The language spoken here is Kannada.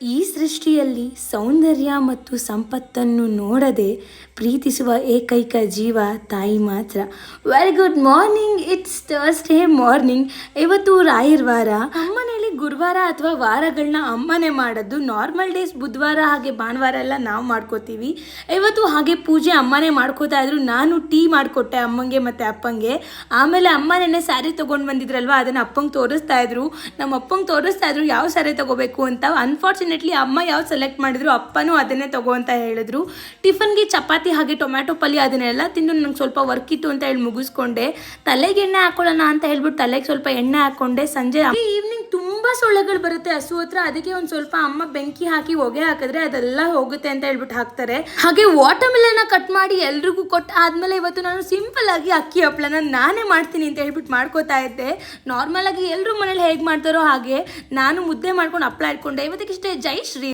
ಈ ಸೃಷ್ಟಿಯಲ್ಲಿ ಸೌಂದರ್ಯ ಮತ್ತು ಸಂಪತ್ತನ್ನು ನೋಡದೆ ಪ್ರೀತಿಸುವ ಏಕೈಕ ಜೀವ ತಾಯಿ ಮಾತ್ರ. Very good morning, it's Thursday morning. ಇವತ್ತು ರಾಯರ ವಾರ. ನಮ್ಮನೇಲಿ ಗುರುವಾರ ಅಥವಾ ವಾರಗಳನ್ನ ಅಮ್ಮನೇ ಮಾಡೋದು. ನಾರ್ಮಲ್ ಡೇಸ್ ಬುಧವಾರ ಹಾಗೆ ಭಾನುವಾರ ಎಲ್ಲ ನಾವು ಮಾಡ್ಕೋತೀವಿ. ಇವತ್ತು ಹಾಗೆ ಪೂಜೆ ಅಮ್ಮನೇ ಮಾಡ್ಕೋತಾ ಇದ್ರು. ನಾನು ಟೀ ಮಾಡಿಕೊಟ್ಟೆ ಅಮ್ಮಂಗೆ ಮತ್ತು ಅಪ್ಪಂಗೆ. ಆಮೇಲೆ ಅಮ್ಮ ನೆನ್ನೆ ಸ್ಯಾರಿ ತೊಗೊಂಡು ಬಂದಿದ್ರಲ್ವ, ಅದನ್ನು ಅಪ್ಪಂಗೆ ತೋರಿಸ್ತಾ ಇದ್ರು. ನಮ್ಮ ಅಪ್ಪಂಗೆ ತೋರಿಸ್ತಾ ಇದ್ರು ಯಾವ ಸ್ಯಾರಿ ತೊಗೋಬೇಕು ಅಂತ. ಅನ್ಫಾರ್ಚುನೇಟ್ಲಿ ಅಮ್ಮ ಯಾವ್ದು ಸೆಲೆಕ್ಟ್ ಮಾಡಿದ್ರು ಅಪ್ಪನೂ ಅದನ್ನೇ ತಗೋ ಅಂತ ಹೇಳಿದ್ರು. ಟಿಫನ್ಗೆ ಚಪಾತಿ ಹಾಗೆ ಟೊಮ್ಯಾಟೊ ಪಲ್ಯ ಅದನ್ನೆಲ್ಲ ತಿಂದು ನಂಗೆ ಸ್ವಲ್ಪ ವರ್ಕ್ ಇತ್ತು ಅಂತ ಹೇಳಿ ಮುಗಿಸ್ಕೊಂಡೆ. ತಲೆಗೆ ಎಣ್ಣೆ ಹಾಕೊಳ್ಳೋಣ ಅಂತ ಹೇಳ್ಬಿಟ್ಟು ತಲೆಗೆ ಸ್ವಲ್ಪ ಎಣ್ಣೆ ಹಾಕ್ಕೊಂಡೆ. ಸಂಜೆ ಈವ್ನಿಂಗ್ ತುಂಬ ಸೊಳ್ಳೆಗಳು ಬರುತ್ತೆ ಹಸು ಹತ್ರ. ಅದಕ್ಕೆ ಒಂದು ಸ್ವಲ್ಪ ಅಮ್ಮ ಬೆಂಕಿ ಹಾಕಿ ಹೊಗೆ ಹಾಕಿದ್ರೆ ಅದೆಲ್ಲ ಹೋಗುತ್ತೆ ಅಂತ ಹೇಳ್ಬಿಟ್ಟು ಹಾಕ್ತಾರೆ. ಹಾಗೆ ವಾಟರ್ ಮಿಲನ್ನ ಕಟ್ ಮಾಡಿ ಎಲ್ರಿಗೂ ಕೊಟ್ಟು ಆದ್ಮೇಲೆ ಇವತ್ತು ನಾನು ಸಿಂಪಲ್ ಆಗಿ ಅಕ್ಕಿ ಹಪ್ಪಳನ ನಾನೇ ಮಾಡ್ತೀನಿ ಅಂತ ಹೇಳ್ಬಿಟ್ಟು ಮಾಡ್ಕೋತಾ ಇದ್ದೆ. ನಾರ್ಮಲ್ ಆಗಿ ಎಲ್ಲರೂ ಮನೇಲಿ ಹೇಗೆ ಮಾಡ್ತಾರೋ ಹಾಗೆ ನಾನು ಮುದ್ದೆ ಮಾಡ್ಕೊಂಡು ಹಪ್ಪಳ ಇಟ್ಕೊಂಡೆ. ಇವತ್ತಿಗಿಷ್ಟೇ. ಜೈ ಶ್ರೀ.